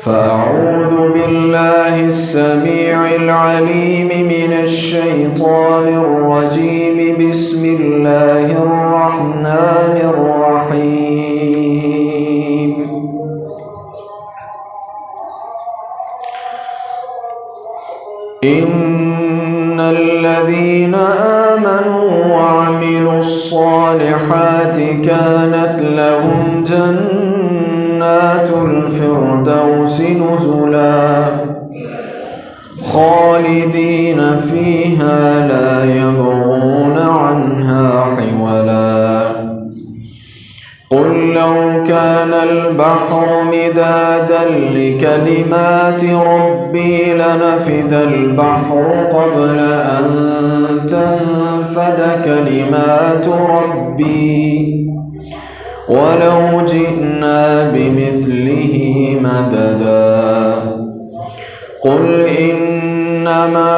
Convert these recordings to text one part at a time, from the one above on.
فأعوذ بالله السميع العليم من الشيطان الرجيم. بسم الله الرحمن الرحيم. إن الذين آمنوا وعملوا الصالحات كانت لهم جنات الفردوس نزلا خالدين فيها لا يبغون عنها حولا. قل لو كان البحر مدادا لكلمات ربي لنفد البحر قبل أن تنفد كلمات ربي ولو جئنا بمثله مددا. قل إنما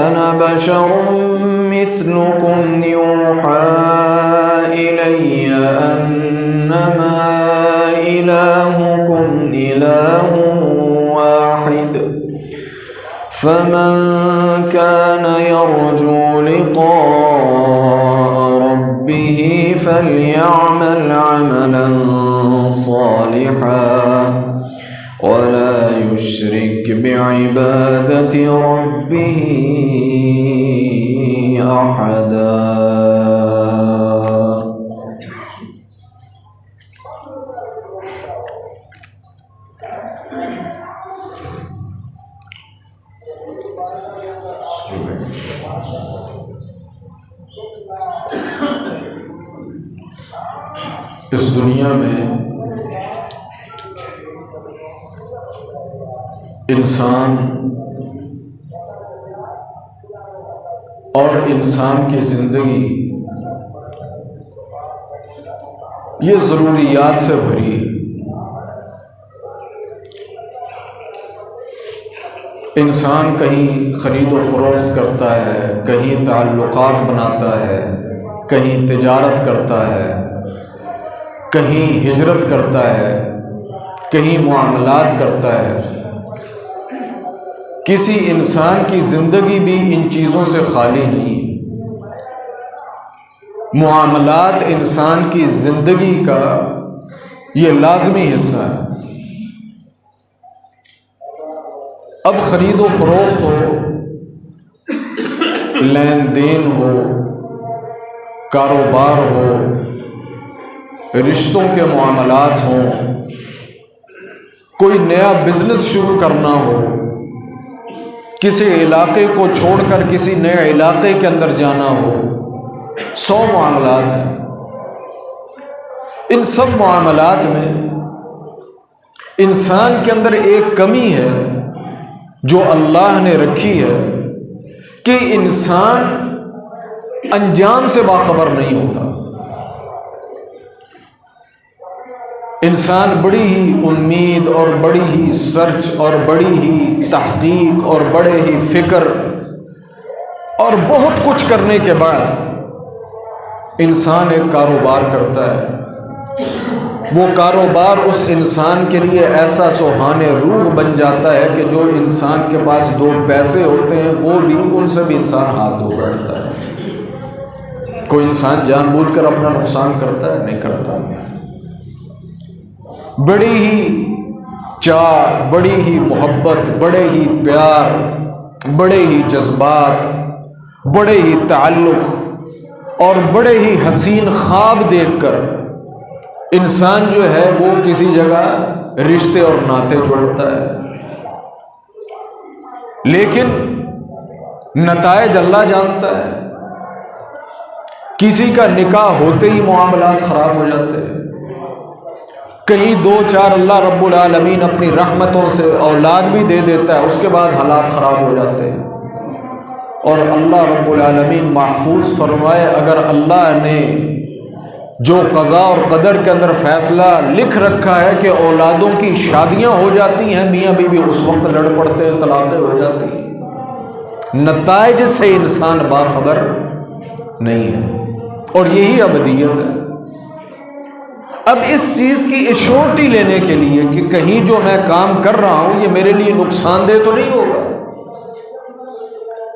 أنا بشر مثلكم يوحى إلي أنما إلهكم إله واحد فمن كان يرجو لقاء ربه فليعمل عملا صالحا ولا يشرك بعبادة ربه أحدا. اس دنیا میں انسان اور انسان کی زندگی یہ ضروریات سے بھری ہے. انسان کہیں خرید و فروخت کرتا ہے، کہیں تعلقات بناتا ہے، کہیں تجارت کرتا ہے، کہیں ہجرت کرتا ہے، کہیں معاملات کرتا ہے. کسی انسان کی زندگی بھی ان چیزوں سے خالی نہیں ہے. معاملات انسان کی زندگی کا یہ لازمی حصہ ہے. اب خرید و فروخت ہو، لین دین ہو، کاروبار ہو، رشتوں کے معاملات ہوں، کوئی نیا بزنس شروع کرنا ہو، کسی علاقے کو چھوڑ کر کسی نئے علاقے کے اندر جانا ہو، 100 معاملات ہیں. ان سب معاملات میں انسان کے اندر ایک کمی ہے جو اللہ نے رکھی ہے کہ انسان انجام سے باخبر نہیں ہوتا. انسان بڑی ہی امید اور بڑی ہی سرچ اور بڑی ہی تحقیق اور بڑے ہی فکر اور بہت کچھ کرنے کے بعد انسان ایک کاروبار کرتا ہے. وہ کاروبار اس انسان کے لیے ایسا سہانے روح بن جاتا ہے کہ جو انسان کے پاس 2 پیسے ہوتے ہیں وہ بھی ان سے بھی انسان ہاتھ دھو بیٹھتا ہے. کوئی انسان جان بوجھ کر اپنا نقصان کرتا ہے؟ نہیں کرتا. بڑی ہی چاہ، بڑی ہی محبت، بڑے ہی پیار، بڑے ہی جذبات، بڑے ہی تعلق اور بڑے ہی حسین خواب دیکھ کر انسان جو ہے وہ کسی جگہ رشتے اور ناطے جوڑتا ہے. لیکن نتائج اللہ جانتا ہے. کسی کا نکاح ہوتے ہی معاملات خراب ہو جاتے ہیں. کہیں 2-4 اللہ رب العالمین اپنی رحمتوں سے اولاد بھی دے دیتا ہے، اس کے بعد حالات خراب ہو جاتے ہیں. اور اللہ رب العالمین محفوظ فرمائے، اگر اللہ نے جو قضاء اور قدر کے اندر فیصلہ لکھ رکھا ہے کہ اولادوں کی شادیاں ہو جاتی ہیں، میاں بیوی اس وقت لڑ پڑتے ہیں، طلاقیں ہو جاتی ہیں. نتائج سے انسان باخبر نہیں ہے، اور یہی ابدیت ہے. اب اس چیز کی ایشورٹی لینے کے لیے کہ کہیں جو میں کام کر رہا ہوں یہ میرے لیے نقصان دہ تو نہیں ہوگا،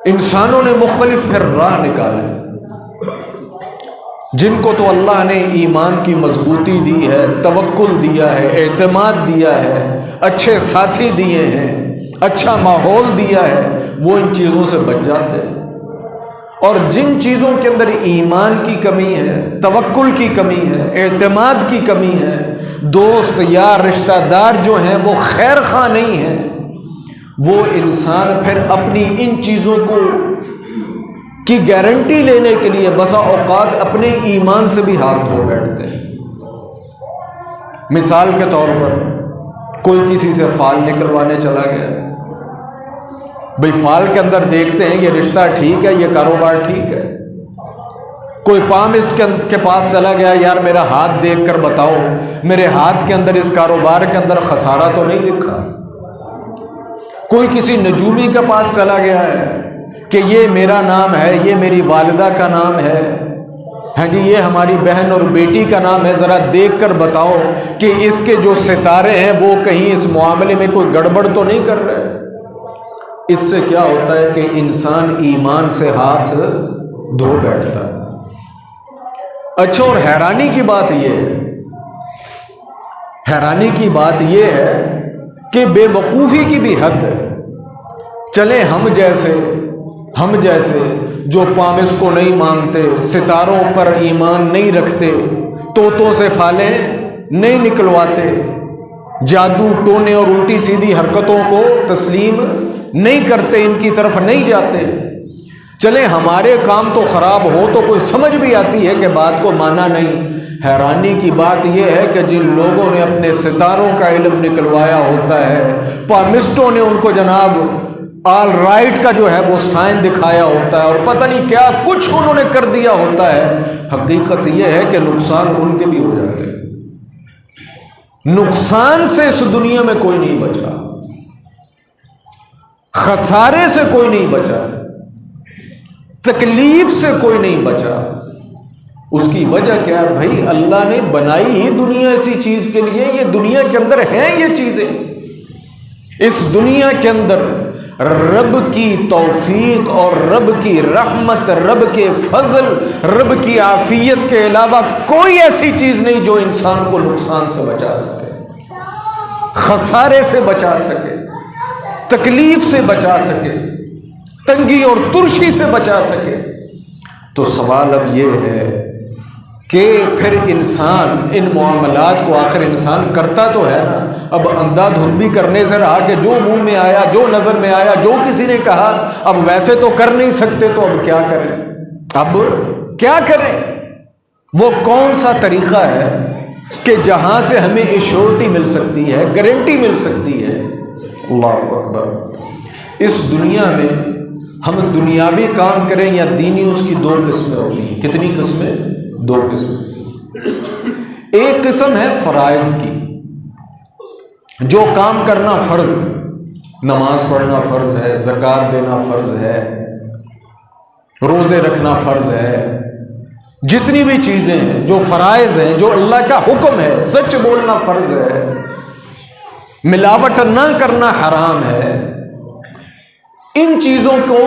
انسانوں نے مختلف پھر راہ نکالے، جن کو تو اللہ نے ایمان کی مضبوطی دی ہے، توکل دیا ہے، اعتماد دیا ہے، اچھے ساتھی دیے ہیں، اچھا ماحول دیا ہے، وہ ان چیزوں سے بچ جاتے ہیں، اور جن چیزوں کے اندر ایمان کی کمی ہے، توکل کی کمی ہے، اعتماد کی کمی ہے، دوست یار رشتہ دار جو ہیں وہ خیر خواہ نہیں ہیں، وہ انسان پھر اپنی ان چیزوں کو کی گارنٹی لینے کے لیے بسا اوقات اپنے ایمان سے بھی ہاتھ دھو بیٹھتے ہیں۔ مثال کے طور پر کوئی کسی سے فال نکلوانے چلا گیا، بھئی فال کے اندر دیکھتے ہیں یہ رشتہ ٹھیک ہے، یہ کاروبار ٹھیک ہے۔ کوئی پامسٹ کے پاس چلا گیا، یار میرا ہاتھ دیکھ کر بتاؤ میرے ہاتھ کے اندر اس کاروبار کے اندر خسارہ تو نہیں لکھا۔ کوئی کسی نجومی کے پاس چلا گیا ہے کہ یہ میرا نام ہے، یہ میری والدہ کا نام ہے، ہاں جی یہ ہماری بہن اور بیٹی کا نام ہے، ذرا دیکھ کر بتاؤ کہ اس کے جو ستارے ہیں وہ کہیں اس معاملے میں کوئی گڑبڑ تو نہیں کر رہے۔ اس سے کیا ہوتا ہے کہ انسان ایمان سے ہاتھ دھو بیٹھتا ہے۔ اچھا، اور حیرانی کی بات یہ ہے کہ بے وقوفی کی بھی حد ہے۔ چلے ہم جیسے جو پامس کو نہیں مانتے، ستاروں پر ایمان نہیں رکھتے، طوطوں سے فالیں نہیں نکلواتے، جادو ٹونے اور الٹی سیدھی حرکتوں کو تسلیم نہیں کرتے، ان کی طرف نہیں جاتے، چلے ہمارے کام تو خراب ہو تو کوئی سمجھ بھی آتی ہے کہ بات کو مانا نہیں۔ حیرانی کی بات یہ ہے کہ جن لوگوں نے اپنے ستاروں کا علم نکلوایا ہوتا ہے، پامسٹوں نے ان کو جناب آل رائٹ کا جو ہے وہ سائن دکھایا ہوتا ہے اور پتہ نہیں کیا کچھ انہوں نے کر دیا ہوتا ہے، حقیقت یہ ہے کہ نقصان ان کے بھی ہو جاتے ہیں۔ نقصان سے اس دنیا میں کوئی نہیں بچا، خسارے سے کوئی نہیں بچا، تکلیف سے کوئی نہیں بچا۔ اس کی وجہ کیا ہے؟ بھائی اللہ نے بنائی ہی دنیا اسی چیز کے لیے، یہ دنیا کے اندر ہیں یہ چیزیں، اس دنیا کے اندر رب کی توفیق اور رب کی رحمت، رب کے فضل، رب کی عافیت کے علاوہ کوئی ایسی چیز نہیں جو انسان کو نقصان سے بچا سکے، خسارے سے بچا سکے، تکلیف سے بچا سکے، تنگی اور ترشی سے بچا سکے۔ تو سوال اب یہ ہے کہ پھر انسان ان معاملات کو آخر انسان کرتا تو ہے نا، اب اندھا دھندی کرنے سے رہا کہ جو منہ میں آیا، جو نظر میں آیا، جو کسی نے کہا، اب ویسے تو کر نہیں سکتے تو اب کیا کریں؟ اب کیا کریں؟ وہ کون سا طریقہ ہے کہ جہاں سے ہمیں ایشورٹی مل سکتی ہے، گارنٹی مل سکتی ہے؟ اللہ اکبر! اس دنیا میں ہم دنیاوی کام کریں یا دینی، اس کی دو قسمیں ہوتی ہیں۔ کتنی قسمیں؟ دو قسمیں۔ ایک قسم ہے فرائض کی، جو کام کرنا فرض، نماز پڑھنا فرض ہے، زکوٰۃ دینا فرض ہے، روزے رکھنا فرض ہے، جتنی بھی چیزیں ہیں جو فرائض ہیں، جو اللہ کا حکم ہے، سچ بولنا فرض ہے، ملاوٹ نہ کرنا حرام ہے، ان چیزوں کو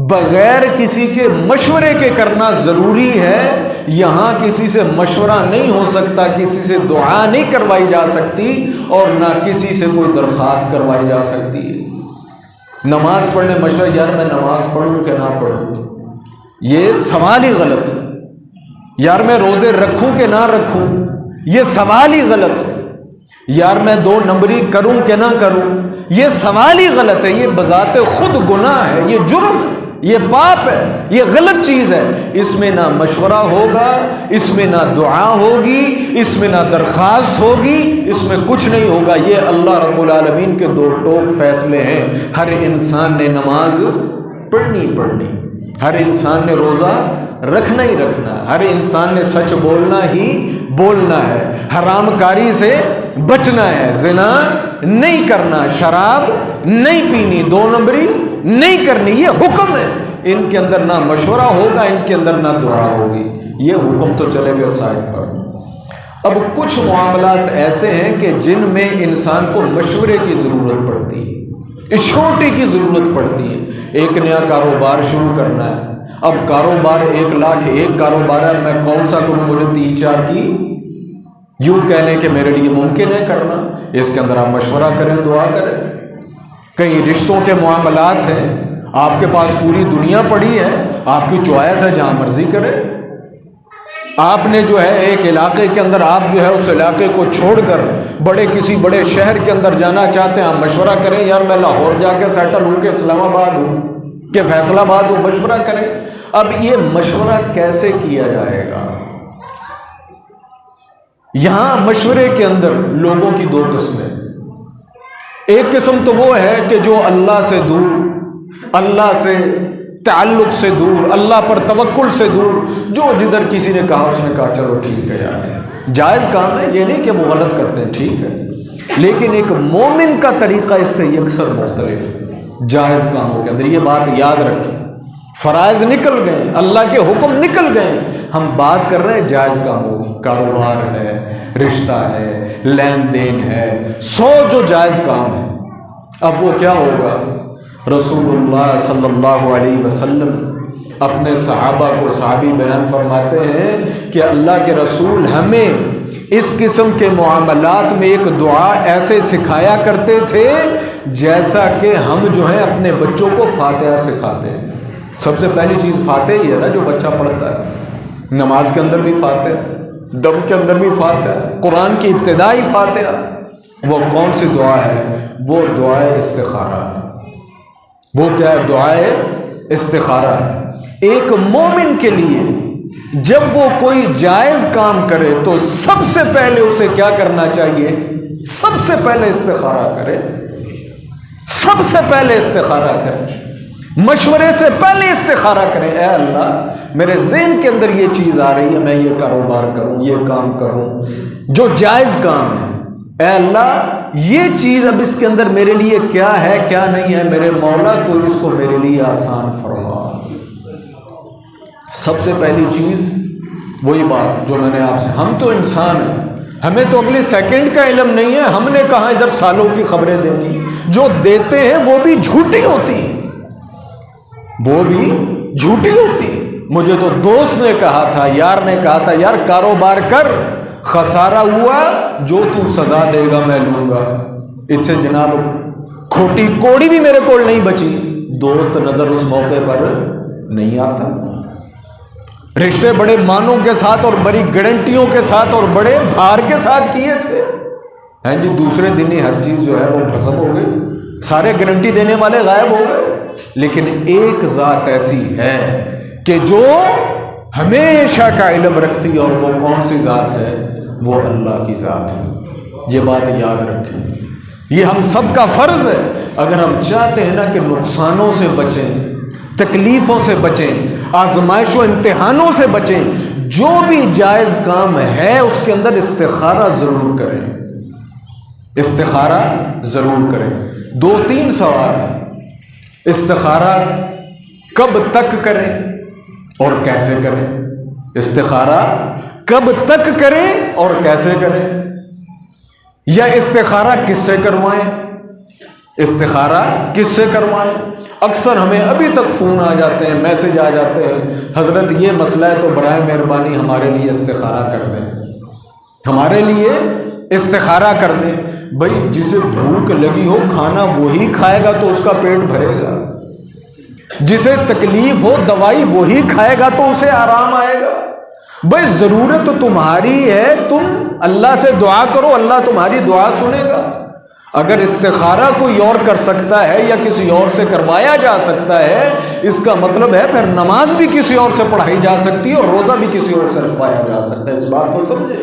بغیر کسی کے مشورے کے کرنا ضروری ہے۔ یہاں کسی سے مشورہ نہیں ہو سکتا، کسی سے دعا نہیں کروائی جا سکتی، اور نہ کسی سے کوئی درخواست کروائی جا سکتی ہے۔ نماز پڑھنے مشورہ، یار میں نماز پڑھوں کہ نہ پڑھوں، یہ سوال ہی غلط ہے۔ یار میں روزے رکھوں کہ نہ رکھوں، یہ سوال ہی غلط ہے۔ یار میں 2 نمبری کروں کہ نہ کروں، یہ سوال ہی غلط ہے۔ یہ بذات خود گناہ ہے، یہ جرم ہے، یہ پاپ ہے، یہ غلط چیز ہے۔ اس میں نہ مشورہ ہوگا، اس میں نہ دعا ہوگی، اس میں نہ درخواست ہوگی، اس میں کچھ نہیں ہوگا۔ یہ اللہ رب العالمین کے 2 ٹوک فیصلے ہیں۔ ہر انسان نے نماز پڑھنی، ہر انسان نے روزہ رکھنا ہی رکھنا، ہر انسان نے سچ بولنا ہی بولنا ہے، حرام کاری سے بچنا ہے، زنا نہیں کرنا، شراب نہیں پینی، 2 نمبری نہیں کرنی، یہ حکم ہے۔ ان کے اندر نہ مشورہ ہوگا، ان کے اندر نہ دعا ہوگی، یہ حکم تو چلے گئے سائڈ پر۔ اب کچھ معاملات ایسے ہیں کہ جن میں انسان کو مشورے کی ضرورت پڑتی ہے، چھوٹی کی ضرورت پڑتی ہے۔ ایک نیا کاروبار شروع کرنا ہے، اب کاروبار 1 لاکھ ایک کاروبار ہے، میں کون سا کروں؟ مجھے 3-4 کی یوں کہہ لیں کہ میرے لیے ممکن ہے کرنا، اس کے اندر آپ مشورہ کریں، دعا کریں۔ کئی رشتوں کے معاملات ہیں، آپ کے پاس پوری دنیا پڑی ہے، آپ کی چوائس ہے، جہاں مرضی کریں۔ آپ نے جو ہے ایک علاقے کے اندر، آپ جو ہے اس علاقے کو چھوڑ کر کسی بڑے شہر کے اندر جانا چاہتے ہیں، آپ مشورہ کریں، یار میں لاہور جا کے سیٹل ہوں کہ اسلام آباد ہوں کہ فیصل آباد ہوں، مشورہ کریں۔ اب یہ مشورہ کیسے کیا جائے گا؟ یہاں مشورے کے اندر لوگوں کی 2 قسمیں، ایک قسم تو وہ ہے کہ جو اللہ سے دور، اللہ سے تعلق سے دور، اللہ پر توکل سے دور، جو جدھر کسی نے کہا اس نے کہا چلو ٹھیک ہے یار، جائز کام ہے، یہ نہیں کہ وہ غلط کرتے ہیں، ٹھیک ہے، لیکن ایک مومن کا طریقہ اس سے یکسر مختلف ہے جائز کاموں کے اندر۔ یہ بات یاد رکھیں، فرائض نکل گئے، اللہ کے حکم نکل گئے، ہم بات کر رہے ہیں جائز کاموں کی، کاروبار ہے، رشتہ ہے، لین دین ہے، 100 جو جائز کام ہے۔ اب وہ کیا ہوگا؟ رسول اللہ صلی اللہ علیہ وسلم اپنے صحابہ کو، صحابی بیان فرماتے ہیں کہ اللہ کے رسول ہمیں اس قسم کے معاملات میں ایک دعا ایسے سکھایا کرتے تھے جیسا کہ ہم جو ہیں اپنے بچوں کو فاتحہ سکھاتے ہیں۔ سب سے پہلی چیز فاتحہ ہی ہے نا، جو بچہ پڑھتا ہے، نماز کے اندر بھی فاتحہ، دم کے اندر بھی فاتحہ، قرآن کی ابتدائی فاتحہ۔ وہ کون سی دعا ہے؟ وہ دعائے استخارہ۔ وہ کیا ہے؟ دعائے استخارہ۔ ایک مومن کے لیے جب وہ کوئی جائز کام کرے تو سب سے پہلے اسے کیا کرنا چاہیے؟ سب سے پہلے استخارہ کرے، سب سے پہلے استخارہ کرے، مشورے سے پہلے استخارہ کرے۔ اے اللہ، میرے ذہن کے اندر یہ چیز آ رہی ہے، میں یہ کاروبار کروں، یہ کام کروں جو جائز کام ہے، اے اللہ یہ چیز اب اس کے اندر میرے لیے کیا ہے کیا نہیں ہے، میرے مولا تو اس کو میرے لیے آسان فرما۔ سب سے پہلی چیز وہی بات جو میں نے آپ سے، ہم تو انسان ہیں، ہمیں تو اگلے سیکنڈ کا علم نہیں ہے، ہم نے کہاں ادھر سالوں کی خبریں دینی، جو دیتے ہیں وہ بھی جھوٹی ہوتی، وہ بھی جھوٹی ہوتی۔ مجھے تو دوست نے کہا تھا، یار نے کہا تھا، یار کاروبار کر، خسارہ ہوا جو تو سزا دے گا میں لوں گا۔ اس سے جناب کھوٹی کوڑی بھی میرے کو نہیں بچی۔ دوست نظر اس موقع پر نہیں آتا۔ رشتے بڑے مانوں کے ساتھ اور بڑی گارنٹیوں کے ساتھ اور بڑے بھار کے ساتھ کیے تھے، ہیں جی، دوسرے دن ہی ہر چیز جو ہے وہ بھسم ہو گئی، سارے گارنٹی دینے والے غائب ہو گئے۔ لیکن ایک ذات ایسی ہے کہ جو ہمیشہ کا علم رکھتی ہے، اور وہ کون سی ذات ہے؟ وہ اللہ کی ذات ہے۔ یہ بات یاد رکھیں، یہ ہم سب کا فرض ہے۔ اگر ہم چاہتے ہیں نا کہ نقصانوں سے بچیں، تکلیفوں سے بچیں، آزمائش و امتحانوں سے بچیں، جو بھی جائز کام ہے اس کے اندر استخارہ ضرور کریں، استخارہ ضرور کریں۔ 2-3 سوال ہیں۔ استخارہ کب تک کریں اور کیسے کریں؟ استخارہ کب تک کریں اور کیسے کریں؟ یا استخارہ کس سے کروائیں؟ استخارہ کس سے کروائیں؟ اکثر ہمیں ابھی تک فون آ جاتے ہیں، میسج آ جاتے ہیں، حضرت یہ مسئلہ ہے تو برائے مہربانی ہمارے لیے استخارہ کر دیں، ہمارے لیے استخارہ کر دیں۔ بھائی جسے بھوک لگی ہو کھانا وہی کھائے گا تو اس کا پیٹ بھرے گا، جسے تکلیف ہو دوائی وہی کھائے گا تو اسے آرام آئے گا۔ بھائی ضرورت تو تمہاری ہے، تم اللہ سے دعا کرو، اللہ تمہاری دعا سنے گا۔ اگر استخارہ کوئی اور کر سکتا ہے یا کسی اور سے کروایا جا سکتا ہے، اس کا مطلب ہے پھر نماز بھی کسی اور سے پڑھائی جا سکتی ہے اور روزہ بھی کسی اور سے رکھوایا جا سکتا ہے۔ اس بات کو سمجھے؟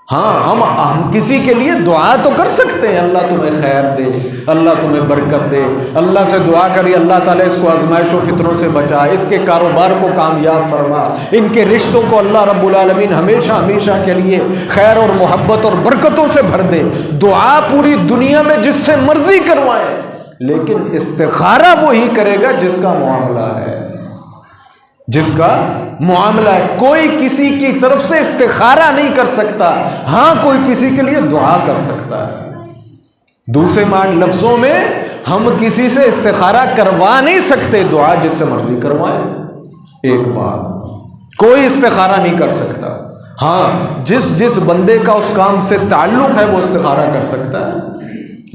ہاں، ہم کسی کے لیے دعا تو کر سکتے ہیں، اللہ تمہیں خیر دے، اللہ تمہیں برکت دے، اللہ سے دعا کری اللہ تعالیٰ اس کو آزمائش و فتنوں سے بچا، اس کے کاروبار کو کامیاب فرما، ان کے رشتوں کو اللہ رب العالمین ہمیشہ ہمیشہ کے لیے خیر اور محبت اور برکتوں سے بھر دے۔ دعا پوری دنیا میں جس سے مرضی کروائیں، لیکن استخارہ وہی کرے گا جس کا معاملہ ہے، جس کا معاملہ ہے. کوئی کسی کی طرف سے استخارہ نہیں کر سکتا، ہاں کوئی کسی کے لیے دعا کر سکتا ہے. دوسرے لفظوں میں ہم کسی سے استخارہ کروا نہیں سکتے، دعا جس سے مرضی کروائیں. ایک بات، کوئی استخارہ نہیں کر سکتا. ہاں جس بندے کا اس کام سے تعلق ہے وہ استخارہ کر سکتا ہے.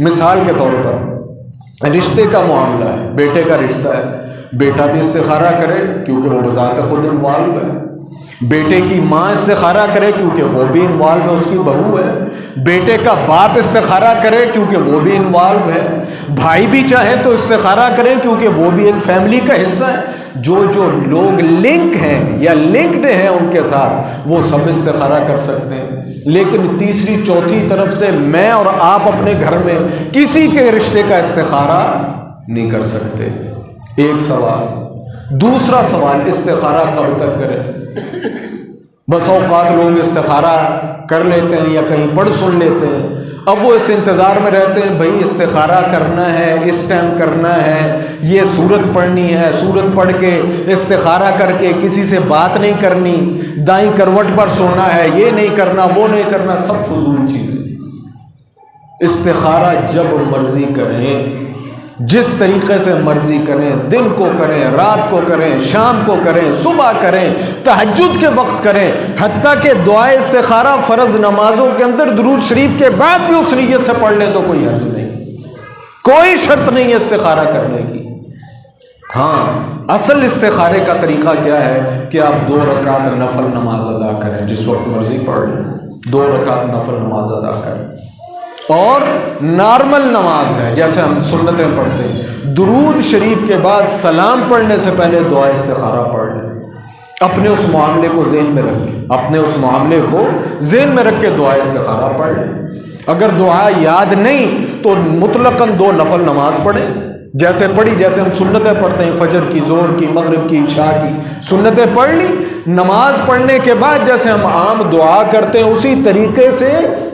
مثال کے طور پر رشتے کا معاملہ ہے، بیٹے کا رشتہ ہے، بیٹا بھی استخارہ کرے کیونکہ وہ بذات خود انوالو ہے. بیٹے کی ماں استخارہ کرے کیونکہ وہ بھی انوالو ہے، اس کی بہو ہے. بیٹے کا باپ استخارہ کرے کیونکہ وہ بھی انوالو ہے. بھائی بھی چاہے تو استخارہ کرے کیونکہ وہ بھی ایک فیملی کا حصہ ہے. جو لوگ لنک ہیں یا لنکڈ ہیں ان کے ساتھ وہ سب استخارہ کر سکتے ہیں. لیکن تیسری چوتھی طرف سے میں اور آپ اپنے گھر میں کسی کے رشتے کا استخارہ نہیں کر سکتے. ایک سوال. دوسرا سوال، استخارہ کب تک کریں؟ بس اوقات لوگ استخارہ کر لیتے ہیں یا کہیں پڑھ سن لیتے ہیں، اب وہ اس انتظار میں رہتے ہیں بھئی استخارہ کرنا ہے، اس ٹائم کرنا ہے، یہ سورت پڑھنی ہے، سورت پڑھ کے استخارہ کر کے کسی سے بات نہیں کرنی، دائیں کروٹ پر سونا ہے، یہ نہیں کرنا وہ نہیں کرنا، سب فضول چیزیں. استخارہ جب مرضی کریں، جس طریقے سے مرضی کریں، دن کو کریں، رات کو کریں، شام کو کریں، صبح کریں، تہجد کے وقت کریں. حتیٰ کہ دعائے استخارہ فرض نمازوں کے اندر درود شریف کے بعد بھی اس نیت سے پڑھ لیں تو کوئی حرج نہیں، کوئی شرط نہیں ہے استخارہ کرنے کی. ہاں اصل استخارے کا طریقہ کیا ہے کہ آپ 2 رکعت نفل نماز ادا کریں، جس وقت مرضی پڑھ لیں، 2 رکعت نفل نماز ادا کریں. اور نارمل نماز ہے جیسے ہم سنتیں پڑھتے ہیں، درود شریف کے بعد سلام پڑھنے سے پہلے دعا استخارہ پڑھ لیں. اپنے اس معاملے کو ذہن میں رکھ کے دعا استخارہ پڑھ لیں. اگر دعا یاد نہیں تو مطلقاً 2 نفل نماز پڑھیں جیسے پڑھی، جیسے ہم سنتیں پڑھتے ہیں، فجر کی، ظہر کی، مغرب کی، عشاء کی سنتیں پڑھ لی. نماز پڑھنے کے بعد جیسے ہم عام دعا کرتے ہیں اسی طریقے سے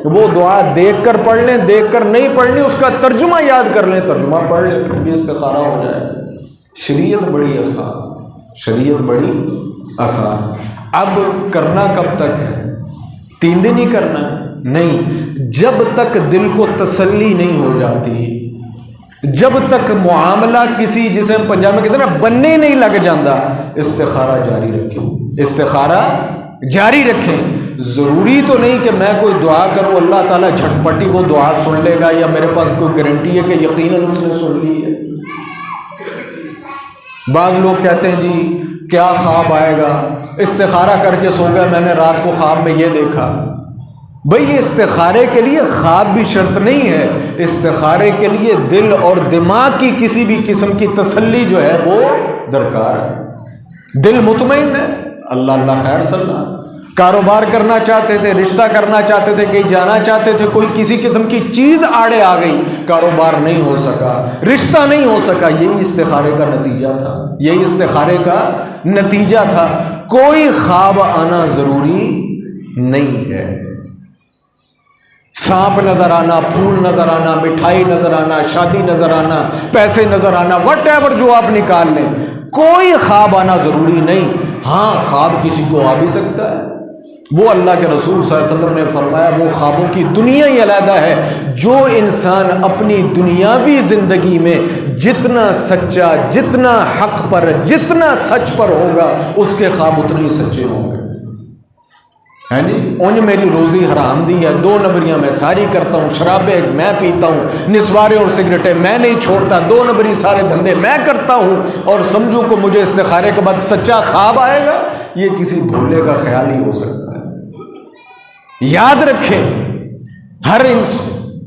وہ دعا دیکھ کر پڑھ لیں، دیکھ کر نہیں پڑھنی اس کا ترجمہ یاد کر لیں، ترجمہ پڑھ لیں، پھر بھی استخارہ ہو جائے. شریعت بڑی آسان. اب کرنا کب تک ہے؟ 3 دن ہی کرنا نہیں، جب تک دل کو تسلی نہیں ہو جاتی، جب تک معاملہ کسی جسے ہم پنجاب میں کہتے ہیں نا بننے نہیں لگ جاتا، استخارہ جاری رکھیں. ضروری تو نہیں کہ میں کوئی دعا کروں اللہ تعالیٰ جھٹپٹی وہ دعا سن لے گا یا میرے پاس کوئی گارنٹی ہے کہ یقیناً اس نے سن لی ہے. بعض لوگ کہتے ہیں جی کیا خواب آئے گا، استخارہ کر کے سو گیا، میں نے رات کو خواب میں یہ دیکھا. بھئی یہ استخارے کے لیے خواب بھی شرط نہیں ہے، استخارے کے لیے دل اور دماغ کی کسی بھی قسم کی تسلی جو ہے وہ درکار ہے. دل مطمئن ہے، اللہ خیر صلی اللہ. کاروبار کرنا چاہتے تھے، رشتہ کرنا چاہتے تھے، کہیں جانا چاہتے تھے، کوئی کسی قسم کی چیز آڑے آ گئی، کاروبار نہیں ہو سکا، رشتہ نہیں ہو سکا، یہی استخارے کا نتیجہ تھا. کوئی خواب آنا ضروری نہیں ہے. سانپ نظر آنا، پھول نظر آنا، مٹھائی نظر آنا، شادی نظر آنا، پیسے نظر آنا، وٹ ایور جو آپ نکال لیں، کوئی خواب آنا ضروری نہیں. ہاں خواب کسی کو آ بھی سکتا ہے، وہ اللہ کے رسول صلی اللہ علیہ وسلم نے فرمایا وہ خوابوں کی دنیا ہی علیحدہ ہے. جو انسان اپنی دنیاوی زندگی میں جتنا سچا، جتنا حق پر، جتنا سچ پر ہوگا اس کے خواب اتنے ہی سچے ہوں گے. انج میری روزی حرام دی ہے، 2 نمبریاں میں ساری کرتا ہوں، شرابیں میں پیتا ہوں، نسوارے اور سگریٹیں میں نہیں چھوڑتا، 2 نمبری سارے دھندے میں کرتا ہوں، اور سمجھو کہ مجھے استخارے کے بعد سچا خواب آئے گا، یہ کسی بھولے کا خیال ہی ہو سکتا ہے. یاد رکھیں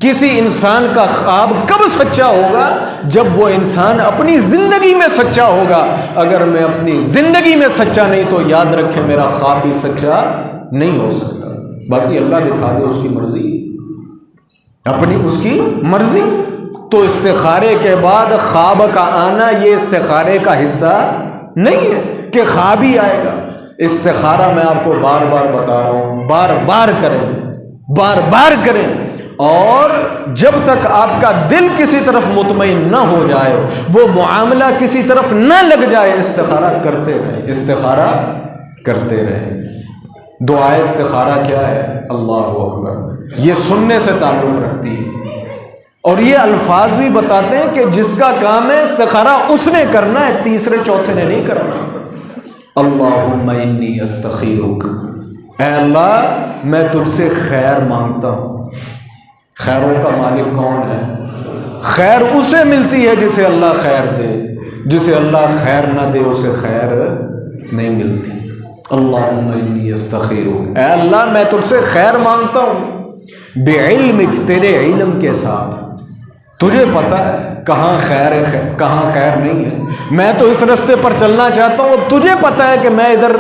کسی انسان کا خواب کب سچا ہوگا؟ جب وہ انسان اپنی زندگی میں سچا ہوگا. اگر میں اپنی زندگی میں سچا نہیں تو یاد رکھیں میرا خواب بھی سچا نہیں ہو سکتا. باقی اللہ دکھا دے اس کی مرضی، اس کی مرضی. تو استخارے کے بعد خواب کا آنا یہ استخارے کا حصہ نہیں ہے کہ خواب ہی آئے گا. استخارہ میں آپ کو بار بار بتا رہا ہوں، بار بار کریں. اور جب تک آپ کا دل کسی طرف مطمئن نہ ہو جائے، وہ معاملہ کسی طرف نہ لگ جائے، استخارہ کرتے رہیں، استخارہ کرتے رہیں۔ دعائے استخارہ کیا ہے؟ اللہ اکبر، یہ سننے سے تعلق رکھتی ہے، اور یہ الفاظ بھی بتاتے ہیں کہ جس کا کام ہے استخارہ اس نے کرنا ہے، تیسرے چوتھے نے نہیں کرنا۔ اللہم انی استخیرک، اے اللہ میں تجھ سے خیر مانگتا ہوں۔ خیروں کا مالک کون ہے؟ خیر اسے ملتی ہے جسے اللہ خیر دے، جسے اللہ خیر نہ دے اسے خیر نہیں ملتی۔ اللہم انی استخیرک، اے اللہ میں تجھ سے خیر مانگتا ہوں، بعلمک، تیرے علم کے ساتھ۔ تجھے پتا ہے کہاں خیر ہے کہاں خیر نہیں ہے، میں تو اس راستے پر چلنا چاہتا ہوں، اب تجھے پتا ہے کہ میں ادھر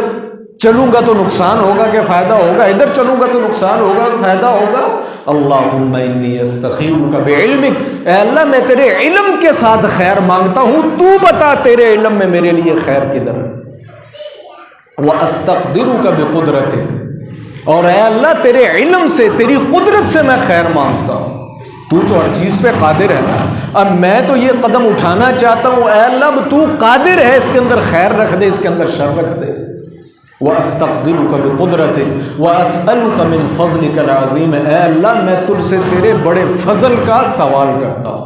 چلوں گا تو نقصان ہوگا کہ فائدہ ہوگا، ادھر چلوں گا تو نقصان ہوگا کہ فائدہ ہوگا۔ اللہم انی استخیرک بعلمک، اے اللہ میں تیرے علم کے ساتھ خیر مانگتا ہوں، تو بتا تیرے علم میں میرے لیے خیر کدھر ہے۔ وَأَسْتَقْدِرُكَ بِقُدْرَتِكَ، اور اے اللہ تیرے علم سے، تیری قدرت سے میں خیر مانگتا ہوں، تو ہر چیز پہ قادر ہے نا، اب میں تو یہ قدم اٹھانا چاہتا ہوں، اے اللہ اب تو قادر ہے، اس کے اندر خیر رکھ دے، اس کے اندر شر رکھ دے۔ وَأَسْتَقْدِرُكَ بِقُدْرَتِكَ وَأَسْأَلُكَ مِنْ فَضْلِكَ الْعَظِيمِ، اے اللہ میں تجھ سے تیرے بڑے فضل کا سوال کرتا ہوں۔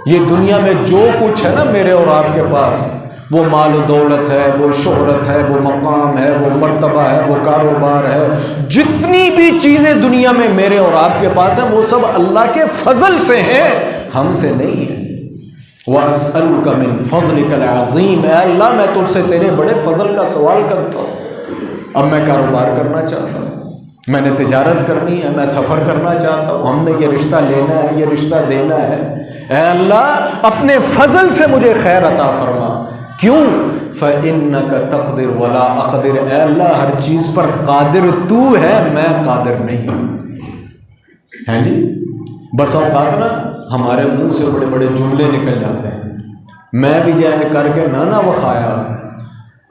یہ دنیا میں جو کچھ ہے نا میرے اور آپ کے پاس، وہ مال و دولت ہے، وہ شہرت ہے، وہ مقام ہے، وہ مرتبہ ہے، وہ کاروبار ہے، جتنی بھی چیزیں دنیا میں میرے اور آپ کے پاس ہیں وہ سب اللہ کے فضل سے ہیں، ہم سے نہیں ہیں۔ وَأَسْأَلُكَ مِنْ فَضْلِكَ الْعَظِيمِ، اے اللہ میں تجھ سے تیرے بڑے فضل کا سوال کرتا ہوں۔ اب میں کاروبار کرنا چاہتا ہوں، میں نے تجارت کرنی ہے، میں سفر کرنا چاہتا ہوں، ہم نے یہ رشتہ لینا ہے، یہ رشتہ دینا ہے، اے اللہ اپنے فضل سے مجھے خیر عطا فرما۔ کیوں؟ فَإِنَّكَ تَقْدِرُ وَلَا أَقْدِرُ، اے اللہ ہر چیز پر قادر تو ہے، میں قادر نہیں ہوں۔ ہیں جی، بس اوقات نا ہمارے منہ سے بڑے بڑے جملے نکل جاتے ہیں، میں بھی جان کر کے نانا وخایا،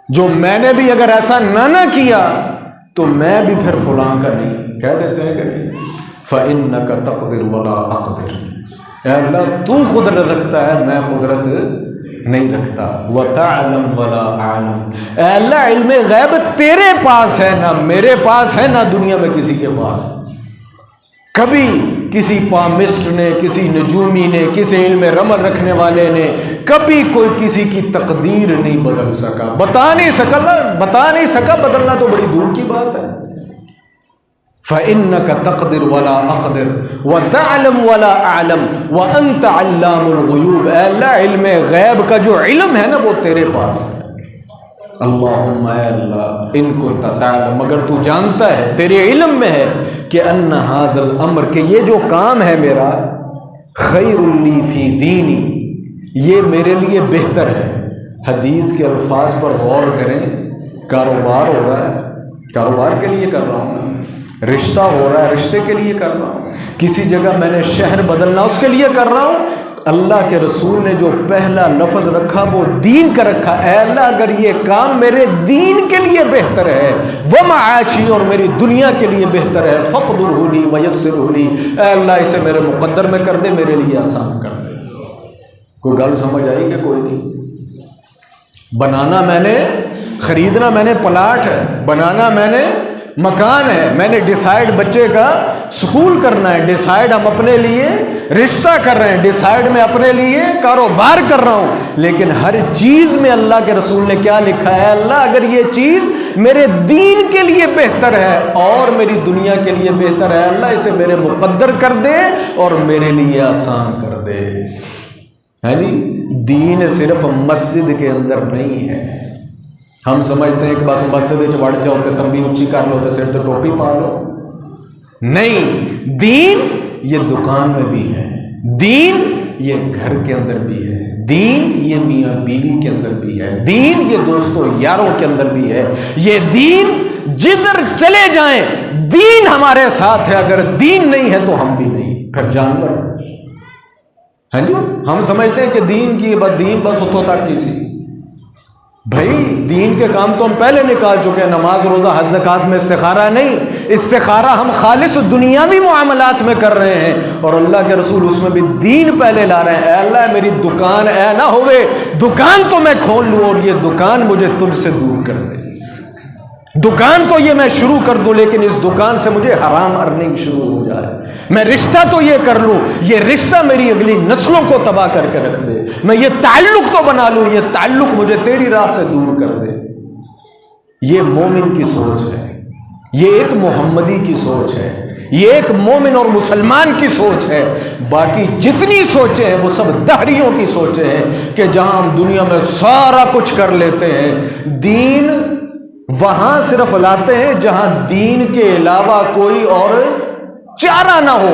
جو میں نے بھی اگر ایسا نانا کیا تو میں بھی پھر فلاں کا نہیں، کہہ دیتے ہیں کہ نہیں۔ فَإِنَّكَ تَقْدِرُ وَلَا أَقْدِرُ، اے اللہ تو قدرت رکھتا ہے، میں قدرت نہیں رکھتا۔ وَتَعْلَمْ وَلَا أَعْلَمْ، اے اللہ علم غیب تیرے پاس ہے، نہ میرے پاس ہے، نہ دنیا میں کسی کے پاس۔ کبھی کسی پامسٹ نے، کسی نجومی نے، کسی علم رمل رکھنے والے نے کبھی کوئی کسی کی تقدیر نہیں بدل سکا، بتا نہیں سکا، بدلنا تو بڑی دور کی بات ہے۔ فَإِنَّكَ تَقْدِرُ وَلَا أَقْدِرُ وَتَعْلَمُ وَلَا أَعْلَمُ وَأَنْتَ عَلَّامُ الْغُيُوبِ، اے اللہ علم غیب کا جو علم ہے نا وہ تیرے پاس ہے۔ اللہم، اے اللہ ان کنت تعلم، مگر تو جانتا ہے، تیرے علم میں ہے کہ ان ھذا الامر، کہ یہ جو کام ہے میرا، خیر لی فی دینی، یہ میرے لیے بہتر ہے۔ حدیث کے الفاظ پر غور کریں، کاروبار ہو رہا ہے، کاروبار کے لیے کر رہا ہوں، رشتہ ہو رہا ہے، رشتے کے لیے کر رہا ہوں، کسی جگہ میں نے شہر بدلنا اس کے لیے کر رہا ہوں، اللہ کے رسول نے جو پہلا لفظ رکھا وہ دین کا رکھا۔ اے اللہ اگر یہ کام میرے دین کے لیے بہتر ہے، وہ معاشی اور میری دنیا کے لیے بہتر ہے، فقدرہ لی ویسرہ لی، اے اللہ اسے میرے مقدر میں کر دے، میرے لیے آسان کر دے۔ کوئی گل سمجھ آئی کہ کوئی نہیں؟ بنانا میں نے، خریدنا میں نے پلاٹ ہے، بنانا میں نے مکان ہے، میں نے ڈیسائیڈ بچے کا سکول کرنا ہے، ڈیسائیڈ ہم اپنے لیے رشتہ کر رہے ہیں، ڈیسائیڈ میں اپنے لیے کاروبار کر رہا ہوں، لیکن ہر چیز میں اللہ کے رسول نے کیا لکھا ہے؟ اللہ اگر یہ چیز میرے دین کے لیے بہتر ہے اور میری دنیا کے لیے بہتر ہے، اللہ اسے میرے مقدر کر دے اور میرے لیے آسان کر دے۔ ہے جی، دین صرف مسجد کے اندر نہیں ہے۔ ہم سمجھتے ہیں کہ بس مسجد وڑ جاؤ تے تمبی اونچی کر لو تے سر تے ٹوپی پا لو، نہیں، دین یہ دکان میں بھی ہے، دین یہ گھر کے اندر بھی ہے، دین یہ میاں بیوی کے اندر بھی ہے، دین یہ دوستوں یاروں کے اندر بھی ہے، یہ دین جدھر چلے جائیں دین ہمارے ساتھ ہے، اگر دین نہیں ہے تو ہم بھی نہیں، پھر جانور۔ ہاں جی، ہم سمجھتے ہیں کہ دین کی دین بس اتوں تک کی سی، بھائی دین کے کام تو ہم پہلے نکال چکے ہیں، نماز روزہ حج زکوٰۃ میں استخارہ نہیں، استخارہ ہم خالص دنیاوی معاملات میں کر رہے ہیں، اور اللہ کے رسول اس میں بھی دین پہلے لا رہے ہیں۔ اے اللہ میری دکان اے نہ ہوئے، دکان تو میں کھول لوں اور یہ دکان مجھے تجھ سے دور کر دے۔ دکان تو یہ میں شروع کر دوں لیکن اس دکان سے مجھے حرام ارننگ شروع ہو جائے. میں رشتہ تو یہ کر لوں یہ رشتہ میری اگلی نسلوں کو تباہ کر کے رکھ دے. میں یہ تعلق تو بنا لوں یہ تعلق مجھے تیری راہ سے دور کر دے. یہ مومن کی سوچ ہے, یہ ایک محمدی کی سوچ ہے, یہ ایک مومن اور مسلمان کی سوچ ہے. باقی جتنی سوچیں ہیں وہ سب دہریوں کی سوچیں ہیں کہ جہاں ہم دنیا میں سارا کچھ کر لیتے ہیں, دین وہاں صرف لاتے ہیں جہاں دین کے علاوہ کوئی اور چارہ نہ ہو.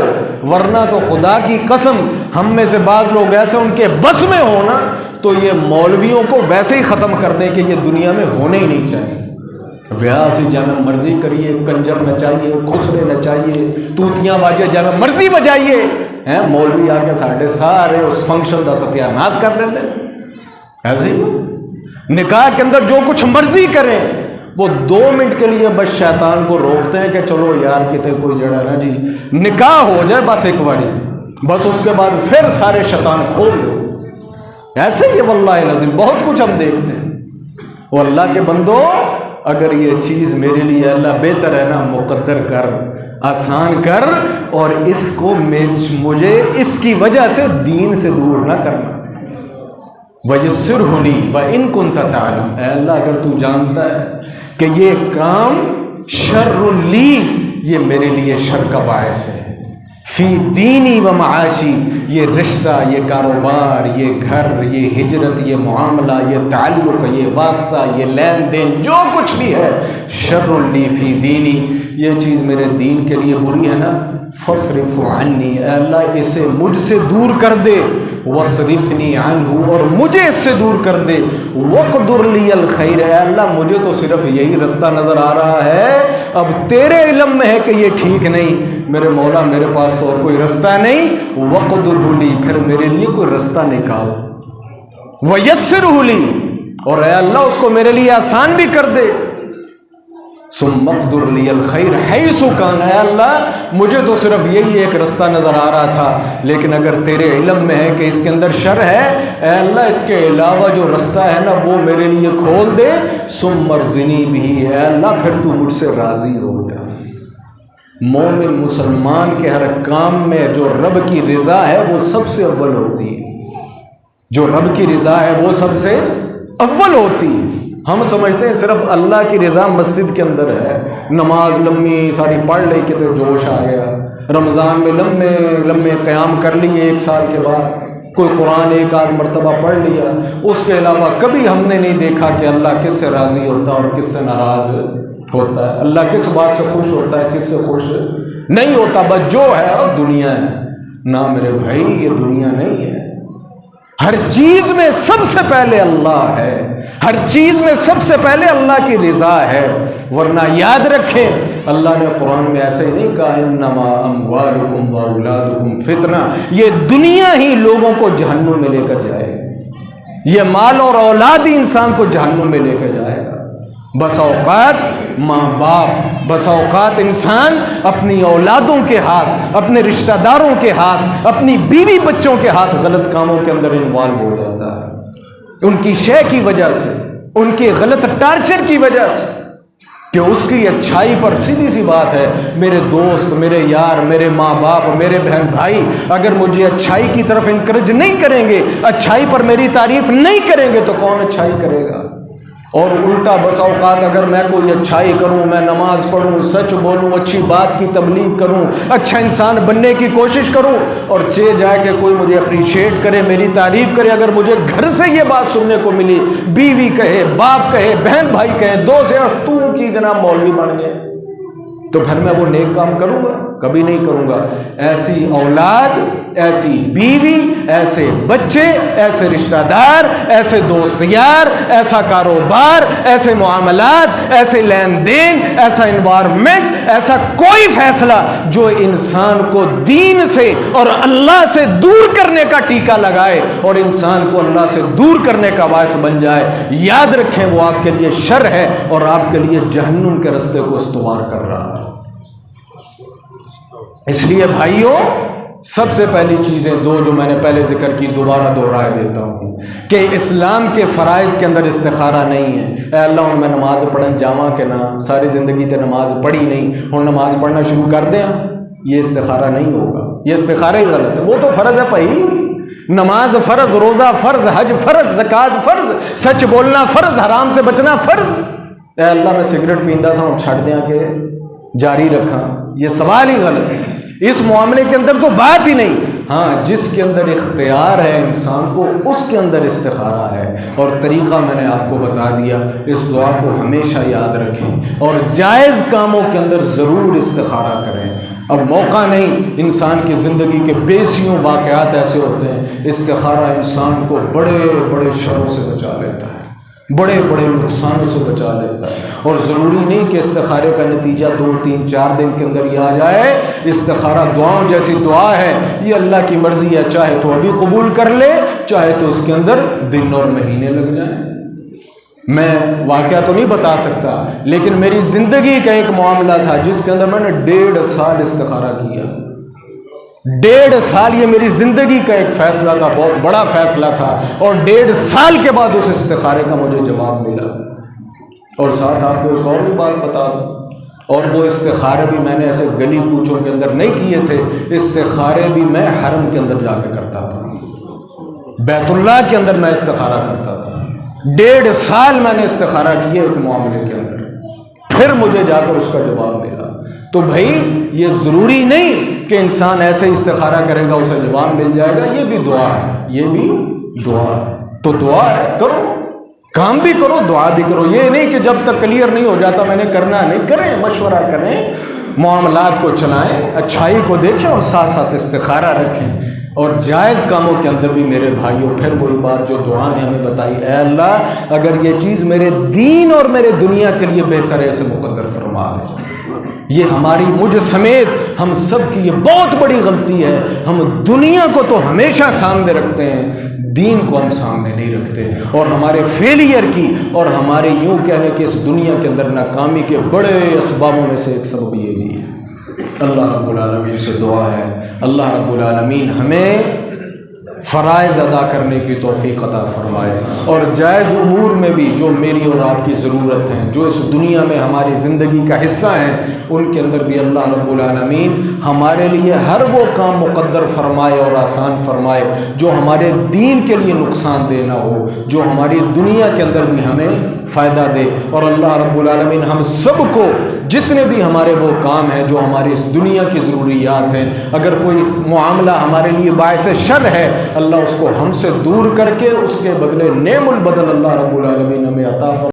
ورنہ تو خدا کی قسم ہم میں سے بعض لوگ ایسے ان کے بس میں ہونا تو یہ مولویوں کو ویسے ہی ختم کر دیں کہ یہ دنیا میں ہونے ہی نہیں چاہیے. ویاہ سے جہاں مرضی کریے, کنجر نچائیے, خسرے نچائیے, توتیاں باجے جہاں مرضی بجائیے, مولوی آ کے ساڑھے سارے اس فنکشن کا ستیہ ناش کر دیتے. ایسے نکاح کے اندر جو کچھ مرضی کریں وہ 2 منٹ کے لیے بس شیطان کو روکتے ہیں کہ چلو یار کتے کوئی جڑا نا جی نکاح ہو جائے بس ایک باری, بس اس کے بعد پھر سارے شیطان کھول دو. ایسے ہی واللہ العظیم بہت کچھ ہم دیکھتے ہیں. وہ اللہ کے بندو اگر یہ چیز میرے لیے اللہ بہتر ہے نا مقدر کر, آسان کر, اور اس کو مجھے اس کی وجہ سے دین سے دور نہ کرنا. وَيَسِّرْهُ لِي وَإِن كُنْتَ تَعْلَمُ, اے اللہ اگر تو جانتا ہے کہ یہ کام شر لی, یہ میرے لیے شر کا باعث ہے, فی دینی و معاشی, یہ رشتہ, یہ کاروبار, یہ گھر, یہ ہجرت, یہ معاملہ, یہ تعلق, یہ واسطہ, یہ لین دین, جو کچھ بھی ہے شر لی فی دینی, یہ چیز میرے دین کے لیے بری ہے نا, فاصرف عنی, اے اللہ اسے مجھ سے دور کر دے, واصرفنی عنہ, اور مجھے اس سے دور کر دے, وقدر لی الخیر, اے اللہ مجھے تو صرف یہی رستہ نظر آ رہا ہے, اب تیرے علم میں ہے کہ یہ ٹھیک نہیں, میرے مولا میرے پاس اور کوئی رستہ نہیں, وقدر لی, پھر میرے لیے کوئی رستہ نکال, ویسرہ لی, اور اے اللہ اس کو میرے لیے آسان بھی کر دے, ثم اقدر لی الخیر حیث کان, اے اللہ مجھے تو صرف یہی ایک رستہ نظر آ رہا تھا لیکن اگر تیرے علم میں ہے کہ اس کے اندر شر ہے, اے اللہ اس کے علاوہ جو رستہ ہے نا وہ میرے لیے کھول دے, ثم ارضنی بھی, اے اللہ پھر تو مجھ سے راضی ہو جا. مومن مسلمان کے ہر کام میں جو رب کی رضا ہے وہ سب سے اول ہوتی ہے, جو رب کی رضا ہے وہ سب سے اول ہوتی ہے. ہم سمجھتے ہیں صرف اللہ کی رضا مسجد کے اندر ہے, نماز لمبی ساری پڑھ لی کہ تو جوش آ گیا, رمضان میں لمبے لمبے قیام کر لیے 1 سال کے بعد, کوئی قرآن 1 آدھ مرتبہ پڑھ لیا, اس کے علاوہ کبھی ہم نے نہیں دیکھا کہ اللہ کس سے راضی ہوتا ہے اور کس سے ناراض ہوتا ہے, اللہ کس بات سے خوش ہوتا ہے کس سے خوش نہیں ہوتا. بس جو ہے اور دنیا ہے. نہ میرے بھائی یہ دنیا نہیں ہے, ہر چیز میں سب سے پہلے اللہ ہے, ہر چیز میں سب سے پہلے اللہ کی رضا ہے. ورنہ یاد رکھیں اللہ نے قرآن میں ایسے ہی نہیں کہا انما اموالکم واولادکم فتنہ, یہ دنیا ہی لوگوں کو جہنم میں لے کر جائے گی, یہ مال اور اولاد ہی انسان کو جہنم میں لے کر جائے گا. بس اوقات ماں باپ, بس اوقات انسان اپنی اولادوں کے ہاتھ, اپنے رشتہ داروں کے ہاتھ, اپنی بیوی بچوں کے ہاتھ غلط کاموں کے اندر انوالو ہو جاتا ہے, ان کی شے کی وجہ سے, ان کے غلط ٹارچر کی وجہ سے, کہ اس کی اچھائی پر سیدھی سی بات ہے میرے دوست, میرے یار, میرے ماں باپ, میرے بہن بھائی اگر مجھے اچھائی کی طرف انکریج نہیں کریں گے, اچھائی پر میری تعریف نہیں کریں گے تو کون اچھائی کرے گا. اور الٹا بس اوقات اگر میں کوئی اچھائی کروں, میں نماز پڑھوں, سچ بولوں, اچھی بات کی تبلیغ کروں, اچھا انسان بننے کی کوشش کروں, اور جائے کہ کوئی مجھے اپریشیٹ کرے, میری تعریف کرے, اگر مجھے گھر سے یہ بات سننے کو ملی, بیوی کہے, باپ کہے, بہن بھائی کہے, دوست ہے, تو کی جناب مولوی بن گئے, تو پھر میں وہ نیک کام کروں گا؟ کبھی نہیں کروں گا. ایسی اولاد, ایسی بیوی, ایسے بچے, ایسے رشتہ دار, ایسے دوست یار, ایسا کاروبار, ایسے معاملات, ایسے لین دین, ایسا انوائرمنٹ, ایسا کوئی فیصلہ جو انسان کو دین سے اور اللہ سے دور کرنے کا ٹیکہ لگائے اور انسان کو اللہ سے دور کرنے کا باعث بن جائے, یاد رکھیں وہ آپ کے لیے شر ہے اور آپ کے لیے جہنم کے رستے کو استوار کر رہا ہے. اس لیے بھائیوں سب سے پہلی چیزیں دو جو میں نے پہلے ذکر کی دوبارہ دہرائے دیتا ہوں کہ اسلام کے فرائض کے اندر استخارہ نہیں ہے۔ اے اللہ ہن میں نماز پڑھن جاواں کہ نہ، ساری زندگی تے نماز پڑھی نہیں، ہن نماز پڑھنا شروع کر دیں، یہ استخارہ نہیں ہوگا، یہ استخارہ ہی غلط ہے۔ وہ تو فرض ہے بھائی، نماز فرض، روزہ فرض، حج فرض، زکوٰۃ فرض، سچ بولنا فرض، حرام سے بچنا فرض۔ اے اللہ میں سگریٹ پیندا سا ہوں چھڑ دیاں کہ جاری رکھاں، یہ سوال ہی غلط ہے۔ اس معاملے کے اندر تو بات ہی نہیں۔ ہاں جس کے اندر اختیار ہے انسان کو، اس کے اندر استخارہ ہے، اور طریقہ میں نے آپ کو بتا دیا۔ اس دعا کو ہمیشہ یاد رکھیں اور جائز کاموں کے اندر ضرور استخارہ کریں۔ اب موقع نہیں، انسان کی زندگی کے بیسیوں واقعات ایسے ہوتے ہیں، استخارہ انسان کو بڑے بڑے شروں سے بچا لیتا ہے، بڑے بڑے نقصانوں سے بچا لیتا ہے۔ اور ضروری نہیں کہ استخارے کا نتیجہ 2 3 4 دن کے اندر ہی آ جائے۔ استخارہ دعاؤں جیسی دعا ہے، یہ اللہ کی مرضی ہے، چاہے تو ابھی قبول کر لے، چاہے تو اس کے اندر دن اور مہینے لگ جائیں۔ میں واقعہ تو نہیں بتا سکتا، لیکن میری زندگی کا ایک معاملہ تھا جس کے اندر میں نے 1.5 سال استخارہ کیا۔ 1.5 سال، یہ میری زندگی کا ایک فیصلہ تھا، بہت بڑا فیصلہ تھا، اور 1.5 سال کے بعد اس استخارے کا مجھے جواب ملا۔ اور ساتھ آپ کو ایک اور بھی بات بتا دوں، اور وہ استخارے بھی میں نے ایسے گلی کوچوں کے اندر نہیں کیے تھے، استخارے بھی میں حرم کے اندر جا کے کرتا تھا، بیت اللہ کے اندر میں استخارہ کرتا تھا۔ 1.5 سال میں نے استخارہ کیا ایک معاملے کے اندر، پھر مجھے جا کر اس کا جواب ملا۔ تو بھائی یہ ضروری نہیں کہ انسان ایسے ہی استخارہ کرے گا اسے جواب مل جائے گا، یہ بھی دعا ہے، یہ بھی دعا ہے۔ تو دعا ہے، کرو، کام بھی کرو، دعا بھی کرو۔ یہ نہیں کہ جب تک کلیئر نہیں ہو جاتا میں نے کرنا نہیں، کریں، مشورہ کریں، معاملات کو چلائیں، اچھائی کو دیکھیں اور ساتھ ساتھ استخارہ رکھیں۔ اور جائز کاموں کے اندر بھی میرے بھائیوں پھر وہی بات جو دعا نے ہمیں بتائی، اے اللہ اگر یہ چیز میرے دین اور میرے دنیا کے لیے بہتر ہے اسے مقدر فرما دے۔ یہ ہماری، مجھ سمیت ہم سب کی یہ بہت بڑی غلطی ہے، ہم دنیا کو تو ہمیشہ سامنے رکھتے ہیں، دین کو ہم سامنے نہیں رکھتے، اور ہمارے فیلئر کی اور ہمارے یوں کہنے کہ اس دنیا کے اندر ناکامی کے بڑے اسبابوں میں سے ایک سبب یہ بھی ہے۔ اللہ رب العالمین سے دعا ہے اللہ رب العالمین ہمیں فرائض ادا کرنے کی توفیق عطا فرمائے، اور جائز امور میں بھی جو میری اور آپ کی ضرورت ہیں، جو اس دنیا میں ہماری زندگی کا حصہ ہیں، ان کے اندر بھی اللہ رب العالمین ہمارے لیے ہر وہ کام مقدر فرمائے اور آسان فرمائے جو ہمارے دین کے لیے نقصان دہ نہ ہو، جو ہماری دنیا کے اندر بھی ہمیں فائدہ دے۔ اور اللہ رب العالمین ہم سب کو جتنے بھی ہمارے وہ کام ہیں جو ہماری اس دنیا کی ضروریات ہیں، اگر کوئی معاملہ ہمارے لیے باعث شر ہے، اللہ اس کو ہم سے دور کر کے اس کے بدلے نعم البدل اللہ رب العالمین ہمیں عطا فرمائے۔